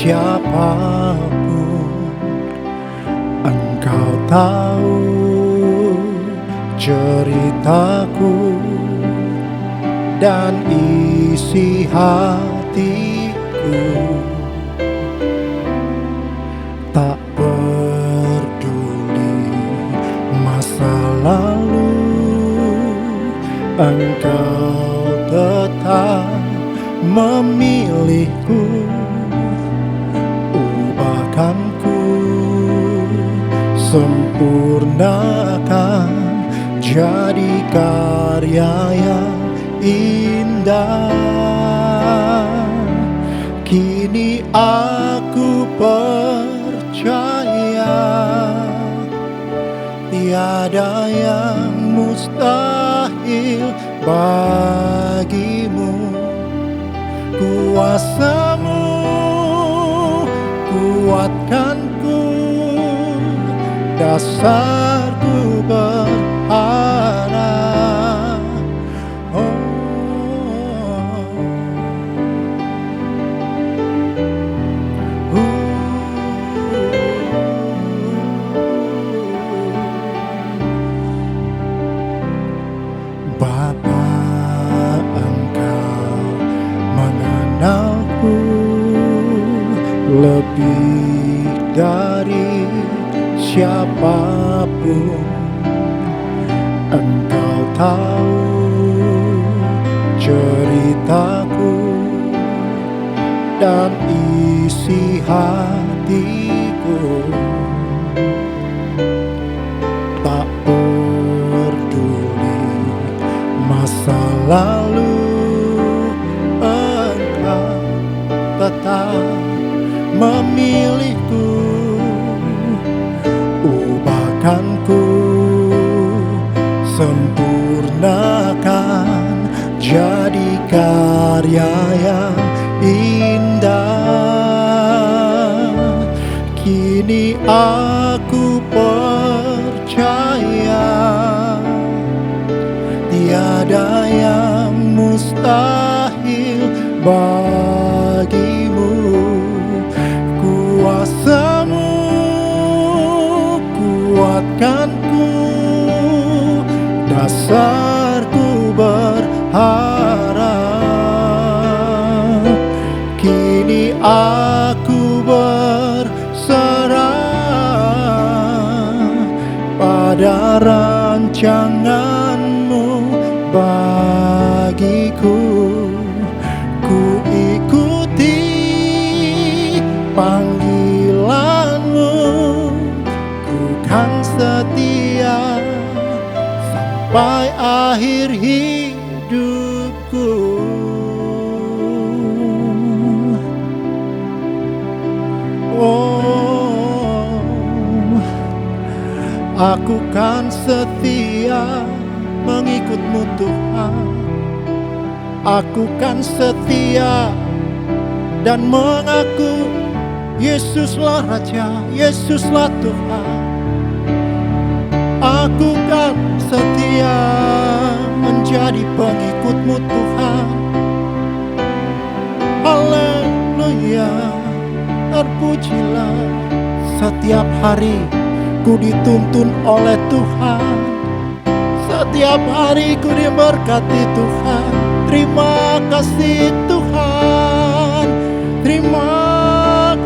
siapapun. Engkau tahu ceritaku dan isi hatiku. Tak peduli masa lalu, Engkau tetap memilihku. Ubahkanku, sempurnakan, jadi karya yang indah. Kini aku percaya tiada yang mustahil bagimu. Kuasamu kuatkanku, dasarku berharap. Bapa, Engkau mengenalku lebih dari siapapun. Engkau tahu ceritaku dan isi hatiku. Tak peduli masa lalu, Engkau tetap memilihku. Ubahkanku, sempurnakan, jadi karya yang indah. Kini aku percaya tiada yang mustahil bagimu. Kuasamu kuatkanku, dasarku berharap. Kini aku berserah pada rancanganmu bagiku. Ku ikuti panggilanmu, ku kan setia sampai akhir hidupku. Oh, aku kan setia mengikutmu Tuhan. Aku kan setia dan mengaku Yesuslah Raja, Yesuslah Tuhan. Aku kan setia menjadi pengikutmu Tuhan. Haleluya, terpujilah. Setiap hari ku dituntun oleh Tuhan. Setiap hari ku diberkati Tuhan. Terima kasih Tuhan, terima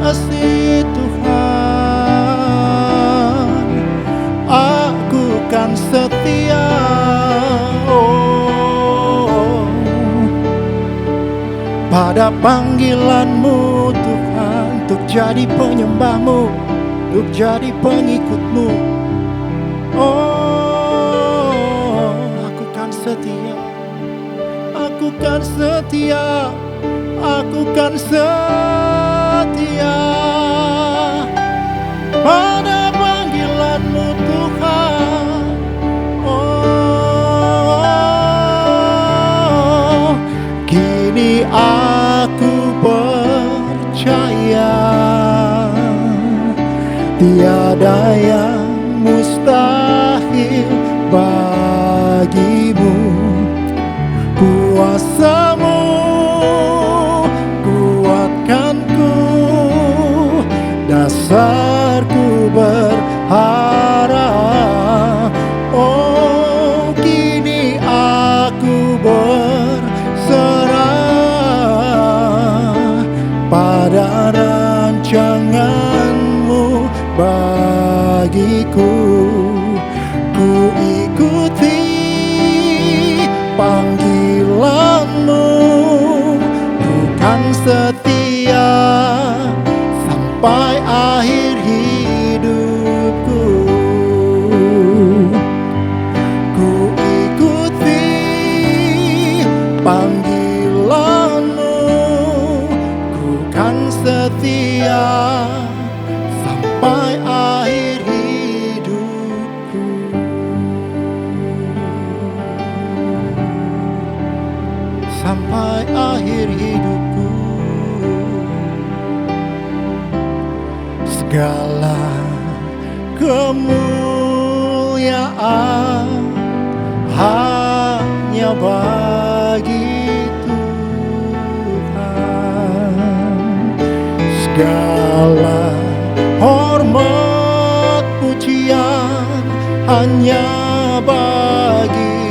kasih Tuhan. Aku kan setia, oh, pada panggilanmu Tuhan, untuk jadi penyembahmu, untuk jadi pengikutmu. Oh, aku kan setia, aku kan setia, aku kan setia pada panggilanmu Tuhan. Oh, kini aku percaya tiada yang mustahil bagimu. Kuasamu kuatkanku, dasarku berharap. Oh, kini aku berserah pada rancangan-Mu bagiku. Ku ikuti panggilan-Mu, ku kan setia sampai akhir hidupku. Ku ikuti panggilan-Mu, ku kan setia sampai akhir hidupku. Sampai akhir hidupku. Segala kemuliaan hanya bagi Tuhan. Segala hormat pujian hanya bagi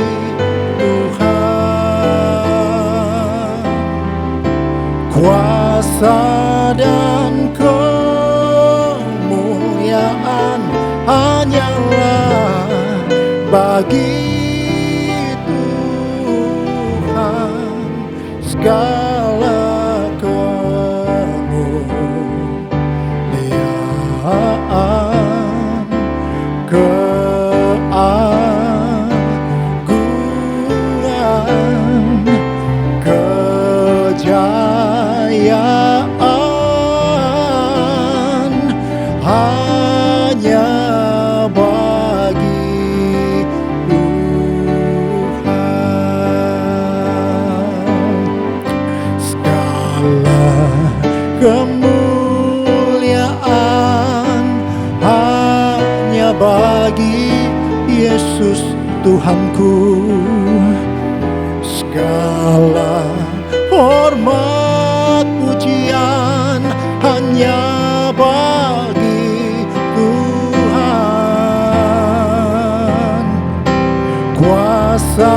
Tuhan. Kuasa dan kemuliaan hanyalah bagi Tuhan. Segala kemuliaan, keagungan, kejayaan hanya bagi Tuhan. Segala kemuliaan hanya bagi Yesus Tuhanku. Segala hormat pujian hanya bagi Tuhan. Kuasa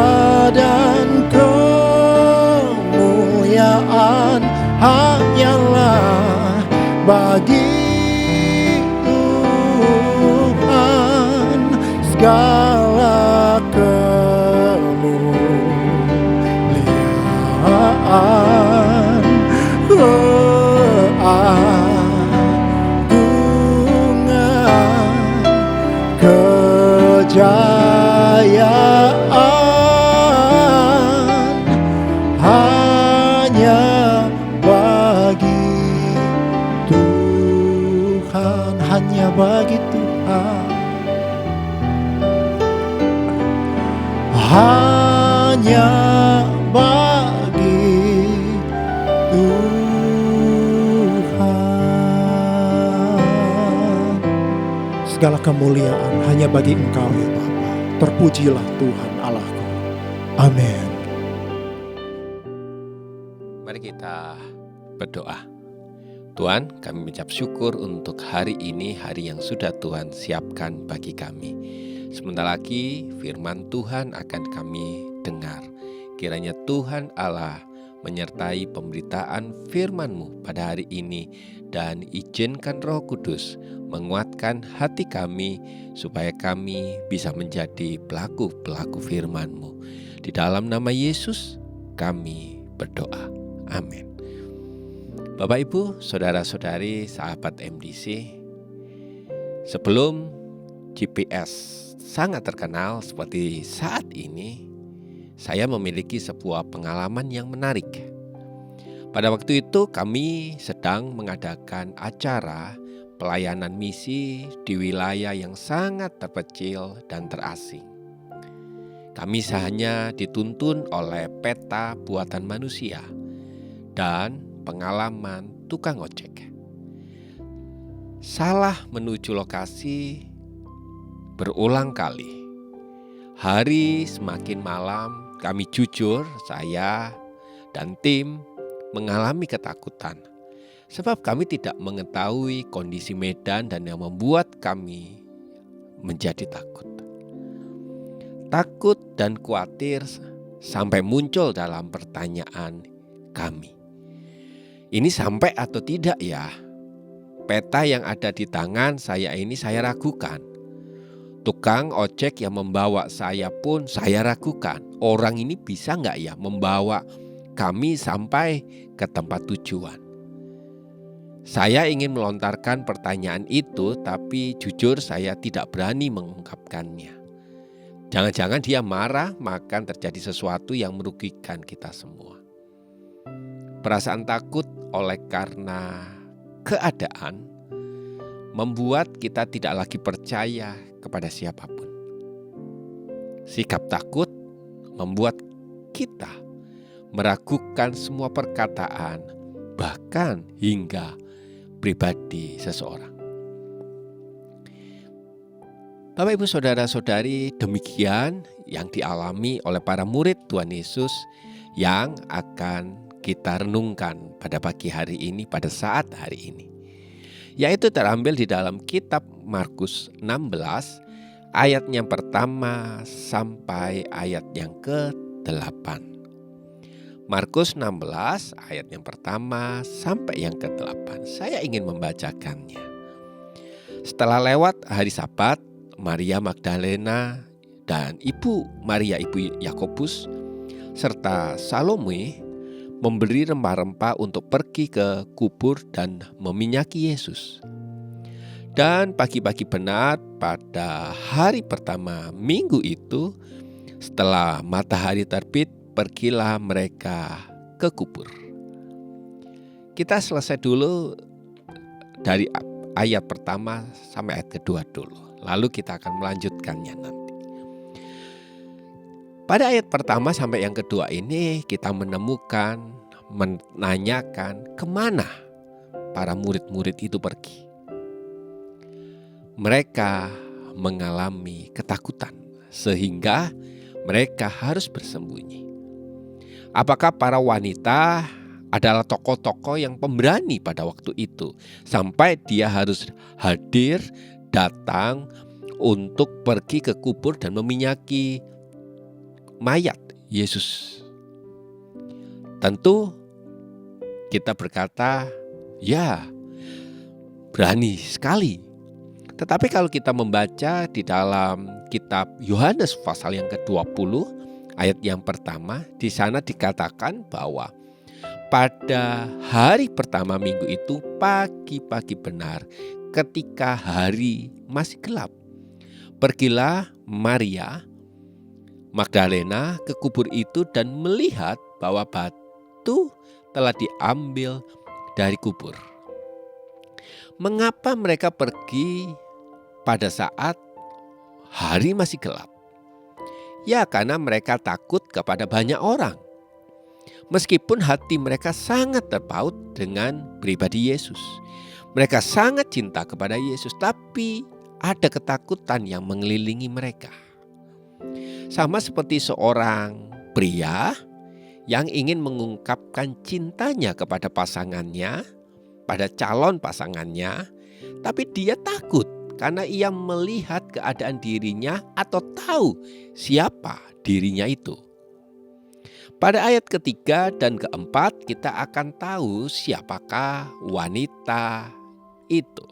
dan kemuliaan hanyalah bagi Tuhan. Segala kemuliaan, keagungan, kejayaan hanya bagi Tuhan. Hanya bagi Tuhan. Hanya bagi Tuhan. Segala kemuliaan hanya bagi Engkau ya Bapa. Terpujilah Tuhan Allahku. Amin. Mari kita berdoa. Tuhan, kami mengucap syukur untuk hari ini, hari yang sudah Tuhan siapkan bagi kami. Sebentar lagi firman Tuhan akan kami dengar. Kiranya Tuhan Allah menyertai pemberitaan firman-Mu pada hari ini, dan izinkan Roh Kudus menguatkan hati kami supaya kami bisa menjadi pelaku-pelaku firman-Mu. Di dalam nama Yesus kami berdoa. Amin. Bapak, Ibu, Saudara-saudari, sahabat MDC, sebelum GPS sangat terkenal seperti saat ini, saya memiliki sebuah pengalaman yang menarik. Pada waktu itu kami sedang mengadakan acara pelayanan misi di wilayah yang sangat terpencil dan terasing. Kami hanya dituntun oleh peta buatan manusia dan pengalaman tukang ojek. Salah menuju lokasi berulang kali. Hari semakin malam, kami jujur, saya dan tim mengalami ketakutan. Sebab kami tidak mengetahui kondisi medan dan yang membuat kami menjadi takut. Takut dan khawatir sampai muncul dalam pertanyaan kami. Ini sampai atau tidak ya? Peta yang ada di tangan saya ini saya ragukan. Tukang ojek yang membawa saya pun saya ragukan. Orang ini bisa nggak ya membawa kami sampai ke tempat tujuan? Saya ingin melontarkan pertanyaan itu, tapi jujur saya tidak berani mengungkapkannya. Jangan-jangan dia marah, maka terjadi sesuatu yang merugikan kita semua. Perasaan takut oleh karena keadaan membuat kita tidak lagi percaya kepada siapapun. Sikap takut membuat kita meragukan semua perkataan, bahkan hingga pribadi seseorang. Bapak, Ibu, Saudara-saudari, demikian yang dialami oleh para murid Tuhan Yesus yang akan kita renungkan pada pagi hari ini, pada saat hari ini. Yaitu terambil di dalam kitab Markus 16 ayat yang pertama sampai ayat yang ke-8. Markus 16 ayat yang pertama sampai yang ke-8. Saya ingin membacakannya. Setelah lewat hari Sabat, Maria Magdalena dan Maria ibu Yakobus serta Salome membeli rempah-rempah untuk pergi ke kubur dan meminyaki Yesus. Dan pagi-pagi benar pada hari pertama minggu itu, setelah matahari terbit, pergilah mereka ke kubur. Kita selesai dulu dari ayat pertama sampai ayat kedua dulu. Lalu kita akan melanjutkannya nanti. Pada ayat pertama sampai yang kedua ini kita menanyakan kemana para murid-murid itu pergi. Mereka mengalami ketakutan sehingga mereka harus bersembunyi. Apakah para wanita adalah tokoh-tokoh yang pemberani pada waktu itu sampai dia harus hadir, datang untuk pergi ke kubur dan meminyaki mayat Yesus? Tentu kita berkata, ya, berani sekali. Tetapi kalau kita membaca di dalam kitab Yohanes pasal yang ke-20 ayat yang pertama, di sana dikatakan bahwa pada hari pertama minggu itu pagi-pagi benar ketika hari masih gelap, pergilah Maria Magdalena ke kubur itu dan melihat bahwa batu telah diambil dari kubur. Mengapa mereka pergi pada saat hari masih gelap? Ya, karena mereka takut kepada banyak orang. Meskipun hati mereka sangat terpaut dengan pribadi Yesus. Mereka sangat cinta kepada Yesus, tapi ada ketakutan yang mengelilingi mereka. Sama seperti seorang pria yang ingin mengungkapkan cintanya kepada pasangannya, pada calon pasangannya, tapi dia takut karena ia melihat keadaan dirinya atau tahu siapa dirinya itu. Pada ayat ketiga dan keempat kita akan tahu siapakah wanita itu.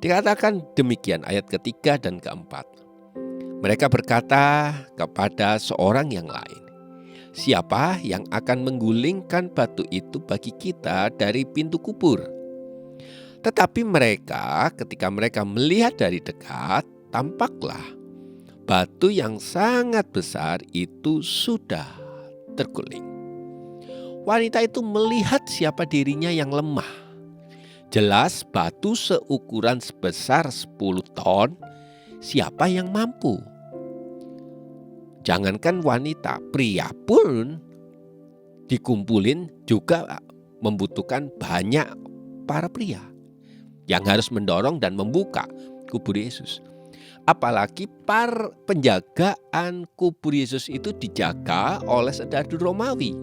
Dikatakan demikian ayat ketiga dan keempat. Mereka berkata kepada seorang yang lain, siapa yang akan menggulingkan batu itu bagi kita dari pintu kubur? Tetapi mereka, ketika mereka melihat dari dekat, tampaklah batu yang sangat besar itu sudah terguling. Wanita itu melihat siapa dirinya yang lemah. Jelas batu seukuran sebesar 10 ton, siapa yang mampu? Jangankan wanita, pria pun dikumpulin juga membutuhkan banyak para pria yang harus mendorong dan membuka kubur Yesus. Apalagi penjagaan kubur Yesus itu dijaga oleh serdadu Romawi.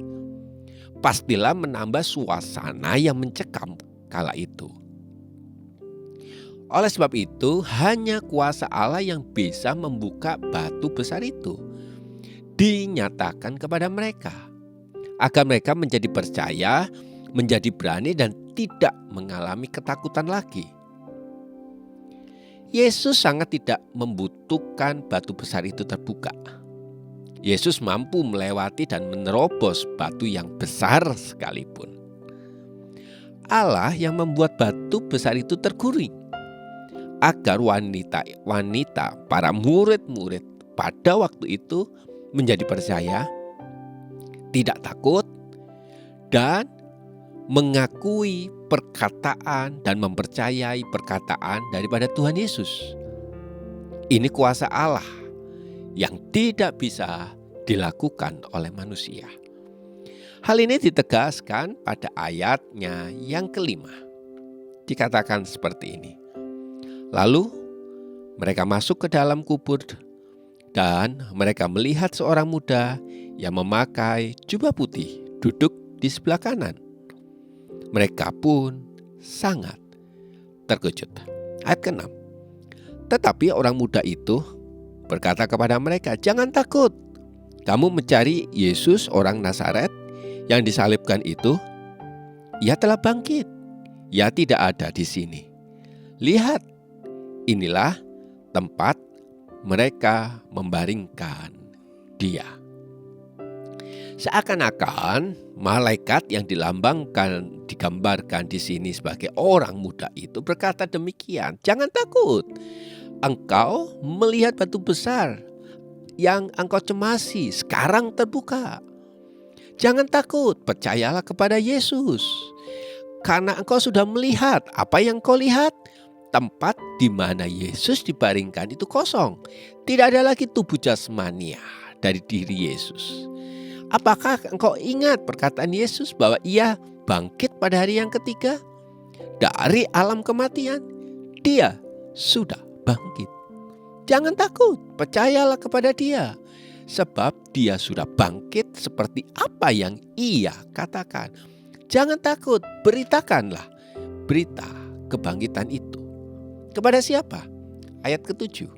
pastilah menambah suasana yang mencekam kala itu. Oleh sebab itu, hanya kuasa Allah yang bisa membuka batu besar itu. Dinyatakan kepada mereka, agar mereka menjadi percaya, menjadi berani dan tidak mengalami ketakutan lagi. Yesus sangat tidak membutuhkan batu besar itu terbuka. Yesus mampu melewati dan menerobos batu yang besar sekalipun. Allah yang membuat batu besar itu terguling, agar wanita-wanita, para murid-murid pada waktu itu menjadi percaya, tidak takut, dan mengakui perkataan dan mempercayai perkataan daripada Tuhan Yesus. Ini kuasa Allah yang tidak bisa dilakukan oleh manusia. Hal ini ditegaskan pada ayatnya yang kelima. Dikatakan seperti ini. Lalu mereka masuk ke dalam kubur dan mereka melihat seorang muda yang memakai jubah putih duduk di sebelah kanan. Mereka pun sangat terkejut. Ayat ke-6. Tetapi orang muda itu berkata kepada mereka, "Jangan takut. Kamu mencari Yesus orang Nazaret yang disalibkan itu. Ia telah bangkit. Ia tidak ada di sini. Lihat, inilah tempat mereka membaringkan dia." Seakan-akan malaikat yang digambarkan di sini sebagai orang muda itu berkata demikian, "Jangan takut. Engkau melihat batu besar yang engkau cemasi sekarang terbuka. Jangan takut, percayalah kepada Yesus. Karena engkau sudah melihat apa yang kau lihat. Tempat di mana Yesus dibaringkan itu kosong. Tidak ada lagi tubuh jasmania dari diri Yesus. Apakah engkau ingat perkataan Yesus bahwa ia bangkit pada hari yang ketiga? Dari alam kematian, dia sudah bangkit. Jangan takut, percayalah kepada dia. Sebab dia sudah bangkit seperti apa yang ia katakan. Jangan takut, beritakanlah berita kebangkitan itu. Kepada siapa? Ayat ke-7.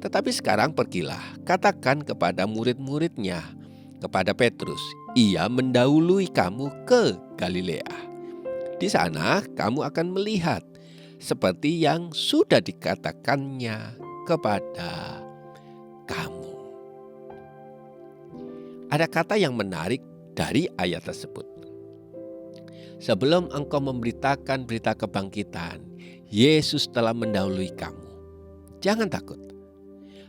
Tetapi sekarang pergilah, katakan kepada murid-muridnya, kepada Petrus, ia mendahului kamu ke Galilea. Di sana kamu akan melihat seperti yang sudah dikatakannya kepada kamu. Ada kata yang menarik dari ayat tersebut. Sebelum engkau memberitakan berita kebangkitan, Yesus telah mendahului kamu. Jangan takut.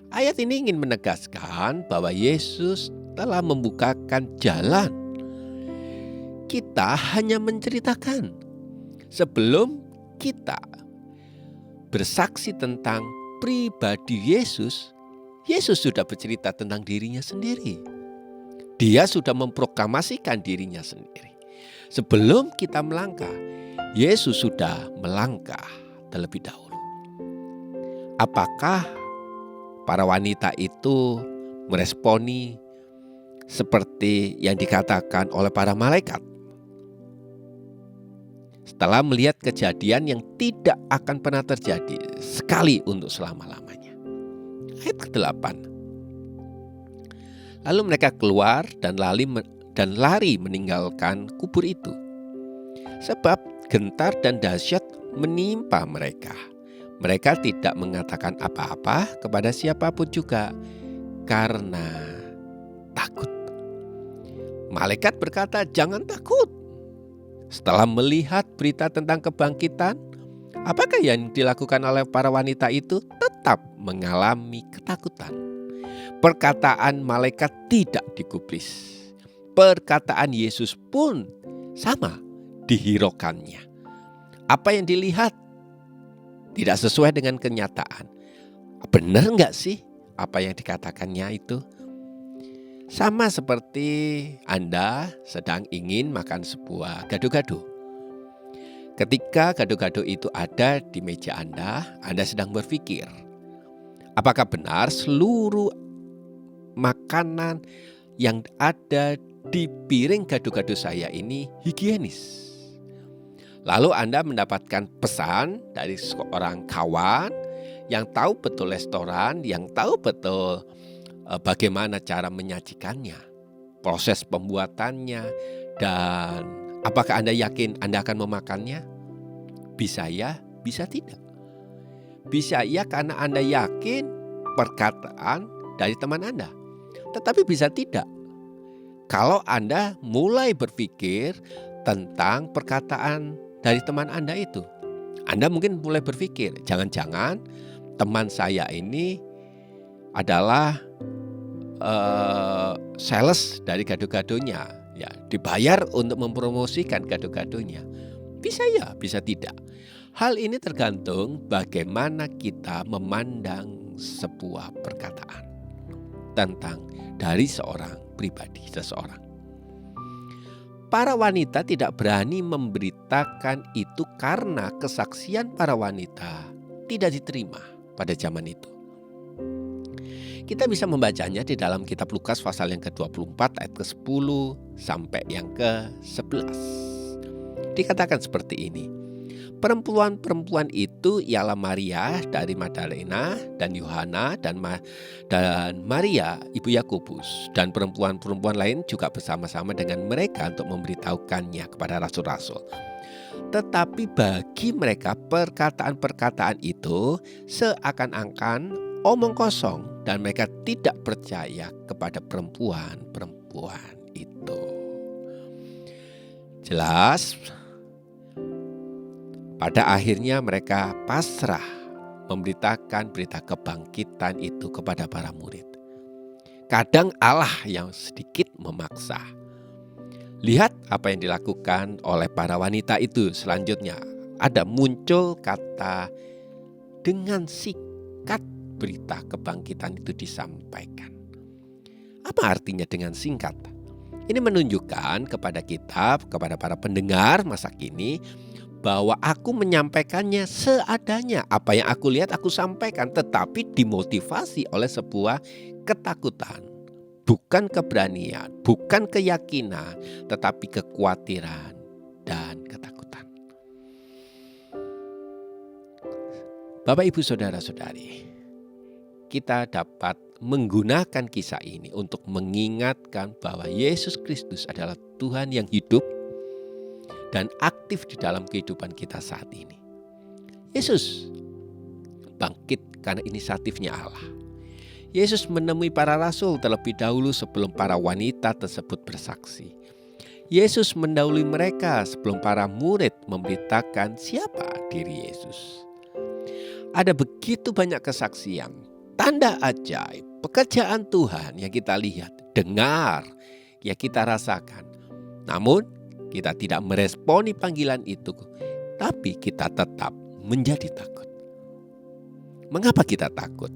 Ayat ini ingin menegaskan bahwa Yesus telah membukakan jalan. Kita hanya menceritakan. Sebelum kita bersaksi tentang pribadi Yesus, Yesus sudah bercerita tentang dirinya sendiri. Dia sudah memproklamasikan dirinya sendiri. Sebelum kita melangkah, Yesus sudah melangkah terlebih dahulu. Apakah para wanita itu meresponi seperti yang dikatakan oleh para malaikat? Setelah melihat kejadian yang tidak akan pernah terjadi sekali untuk selama-lamanya. Ayat ke-8. Lalu mereka keluar dan lari meninggalkan kubur itu. Sebab gentar dan dahsyat menimpa mereka. Mereka tidak mengatakan apa-apa kepada siapapun juga karena takut. Malaikat berkata, "Jangan takut." Setelah melihat berita tentang kebangkitan, apakah yang dilakukan oleh para wanita itu? Tetap mengalami ketakutan. Perkataan malaikat tidak digubris. Perkataan Yesus pun sama dihiraukannya. Apa yang dilihat tidak sesuai dengan kenyataan. Benar nggak sih apa yang dikatakannya itu? Sama seperti Anda sedang ingin makan sebuah gado-gado. Ketika gado-gado itu ada di meja Anda sedang berpikir, apakah benar seluruh makanan yang ada di piring gado-gado saya ini higienis. Lalu Anda mendapatkan pesan dari seorang kawan yang tahu betul restoran, yang tahu betul bagaimana cara menyajikannya, proses pembuatannya, dan apakah Anda yakin Anda akan memakannya? Bisa ya, bisa tidak. Bisa ya karena Anda yakin perkataan dari teman Anda. Tetapi bisa tidak kalau Anda mulai berpikir tentang perkataan dari teman Anda itu. Anda mungkin mulai berpikir, jangan-jangan teman saya ini adalah sales dari gado-gadonya, ya, dibayar untuk mempromosikan gado-gadonya. Bisa ya, bisa tidak. Hal ini tergantung bagaimana kita memandang sebuah perkataan tentang dari seorang pribadi, seseorang. Para wanita tidak berani memberitakan itu karena kesaksian para wanita tidak diterima pada zaman itu. Kita bisa membacanya di dalam kitab Lukas pasal yang ke-24 ayat ke-10 sampai yang ke-11. Dikatakan seperti ini. Perempuan-perempuan itu ialah Maria dari Magdalena dan Yohana dan Maria ibu Yakobus, dan perempuan-perempuan lain juga bersama-sama dengan mereka untuk memberitahukannya kepada rasul-rasul. Tetapi bagi mereka perkataan-perkataan itu seakan-akan omong kosong dan mereka tidak percaya kepada perempuan-perempuan itu. Jelas, pada akhirnya mereka pasrah memberitakan berita kebangkitan itu kepada para murid. Kadang Allah yang sedikit memaksa. Lihat apa yang dilakukan oleh para wanita itu selanjutnya. Ada muncul kata dengan singkat berita kebangkitan itu disampaikan. Apa artinya dengan singkat? Ini menunjukkan kepada kita, kepada para pendengar masa kini, bahwa aku menyampaikannya seadanya. Apa yang aku lihat aku sampaikan, tetapi dimotivasi oleh sebuah ketakutan. Bukan keberanian, bukan keyakinan, tetapi kekhawatiran dan ketakutan. Bapak, Ibu, Saudara-saudari, kita dapat menggunakan kisah ini untuk mengingatkan bahwa Yesus Kristus adalah Tuhan yang hidup dan aktif di dalam kehidupan kita saat ini. Yesus bangkit karena inisiatifnya Allah. Yesus menemui para rasul terlebih dahulu sebelum para wanita tersebut bersaksi. Yesus mendahului mereka sebelum para murid memberitakan siapa diri Yesus. Ada begitu banyak kesaksian, tanda ajaib, pekerjaan Tuhan yang kita lihat, dengar, yang kita rasakan. Namun kita tidak meresponi panggilan itu, tapi kita tetap menjadi takut. Mengapa kita takut?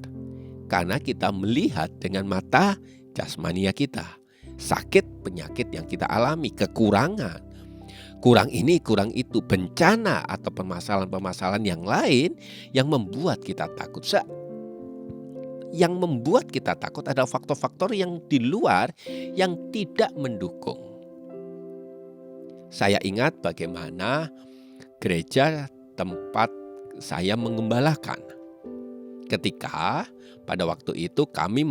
Karena kita melihat dengan mata jasmania kita, sakit, penyakit yang kita alami, kekurangan, kurang ini, kurang itu, bencana atau permasalahan-permasalahan yang lain yang membuat kita takut. Yang membuat kita takut adalah faktor-faktor yang di luar yang tidak mendukung. Saya ingat bagaimana gereja tempat saya mengembalakan. Ketika pada waktu itu kami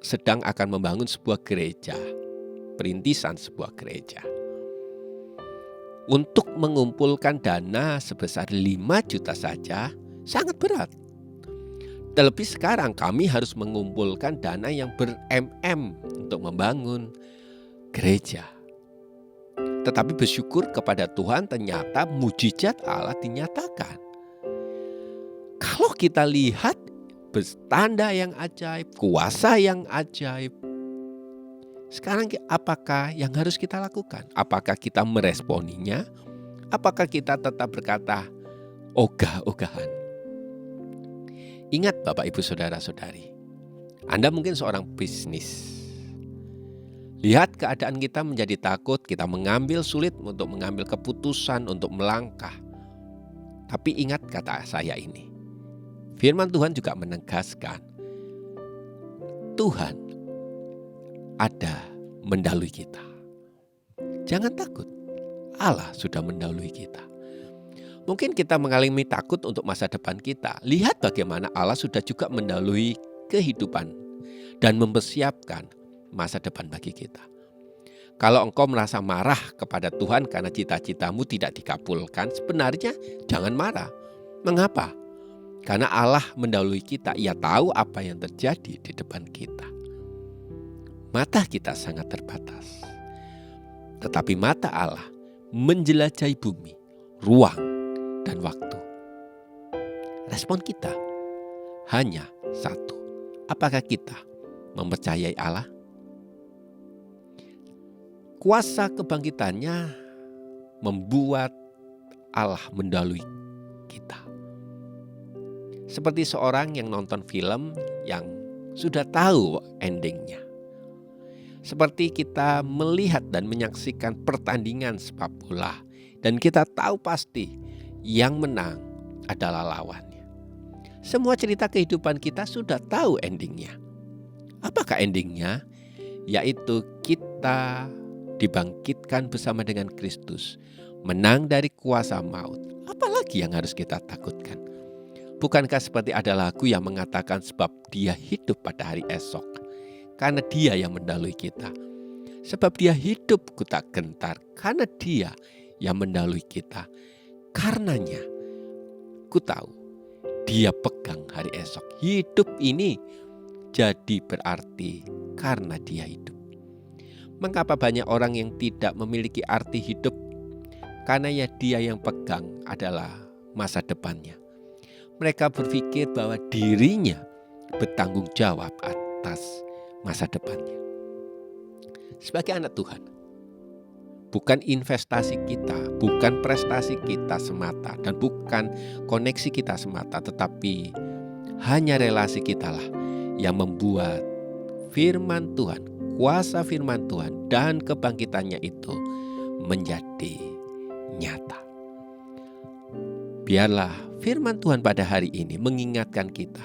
sedang akan membangun sebuah gereja, perintisan sebuah gereja. Untuk mengumpulkan dana sebesar 5 juta saja sangat berat. Terlebih sekarang kami harus mengumpulkan dana yang ber-MM untuk membangun gereja. Tetapi bersyukur kepada Tuhan, ternyata mujizat Allah dinyatakan. Kalau kita lihat tanda yang ajaib, kuasa yang ajaib, sekarang apakah yang harus kita lakukan? Apakah kita meresponinya? Apakah kita tetap berkata ogah-ogahan? Ingat Bapak, Ibu, Saudara-saudari, Anda mungkin seorang bisnis. Lihat keadaan kita menjadi takut, kita sulit untuk mengambil keputusan, untuk melangkah. Tapi ingat kata saya ini, firman Tuhan juga menegaskan, Tuhan ada mendahului kita. Jangan takut, Allah sudah mendahului kita. Mungkin kita mengalami takut untuk masa depan kita. Lihat bagaimana Allah sudah juga mendahului kehidupan dan mempersiapkan masa depan bagi kita. Kalau engkau merasa marah kepada Tuhan karena cita-citamu tidak dikabulkan, sebenarnya jangan marah. Mengapa? Karena Allah mendahului kita, Ia tahu apa yang terjadi di depan kita. Mata kita sangat terbatas, tetapi mata Allah menjelajahi bumi, ruang, dan waktu. Respon kita hanya satu. Apakah kita mempercayai Allah? Kuasa kebangkitannya membuat Allah mendahului kita. Seperti seorang yang nonton film yang sudah tahu endingnya. Seperti kita melihat dan menyaksikan pertandingan sepak bola dan kita tahu pasti yang menang adalah lawannya. Semua cerita kehidupan kita sudah tahu endingnya. Apakah endingnya? Yaitu kita dibangkitkan bersama dengan Kristus, menang dari kuasa maut. Apalagi yang harus kita takutkan? Bukankah seperti ada lagu yang mengatakan sebab Dia hidup pada hari esok, karena Dia yang mendahului kita. Sebab Dia hidup ku tak gentar, karena Dia yang mendahului kita. Karenanya ku tahu Dia pegang hari esok. Hidup ini jadi berarti karena Dia hidup. Mengapa banyak orang yang tidak memiliki arti hidup? Karena ya Dia yang pegang adalah masa depannya. Mereka berpikir bahwa dirinya bertanggung jawab atas masa depannya. Sebagai anak Tuhan, bukan investasi kita, bukan prestasi kita semata, dan bukan koneksi kita semata, tetapi hanya relasi kita lah yang membuat firman Tuhan, kuasa firman Tuhan dan kebangkitannya itu menjadi nyata. Biarlah firman Tuhan pada hari ini mengingatkan kita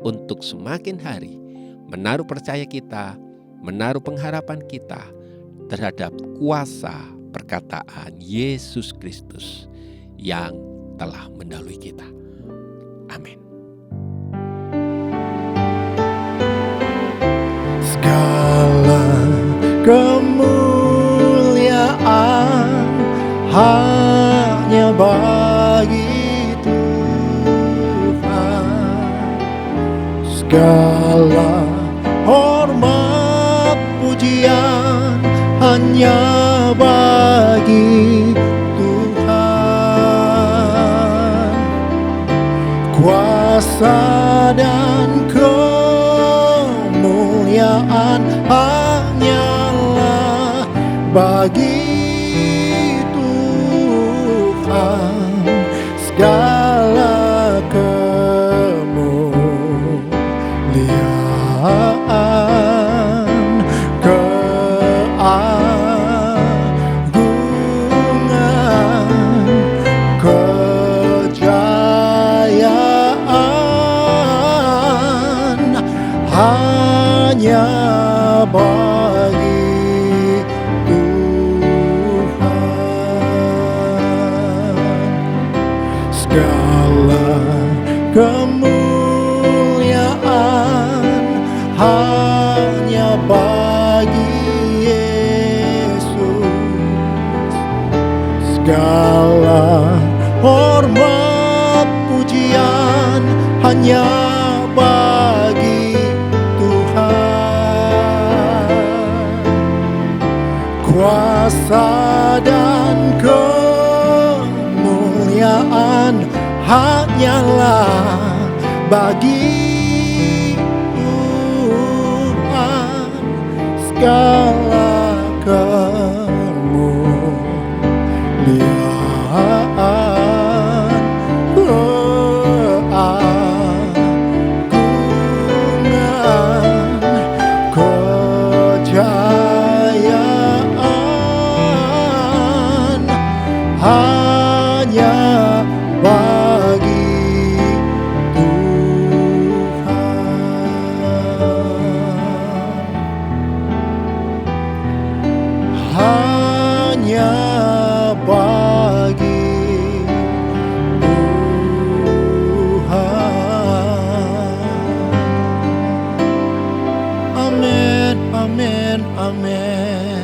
untuk semakin hari menaruh percaya kita, menaruh pengharapan kita terhadap kuasa perkataan Yesus Kristus yang telah mendahului kita. Amin. Segala kemuliaan hanya bagi Tuhan. Segala hormat pujian hanya bagi Tuhan. Kuasa dan kemuliaan hanyalah bagi Tuhan. Segala kemuliaan, keagungan, kejayaan hanya bagi Tuhan. Segala kemuliaan hanya bagi Yesus. Segala hormat pujian hanya bagi Tuhan. Kuasa dan kemuliaan hanyalah bagi Tuhan. Segala kemuliaan, keagungan, kejayaan hanya bagi Tuhan. Amin.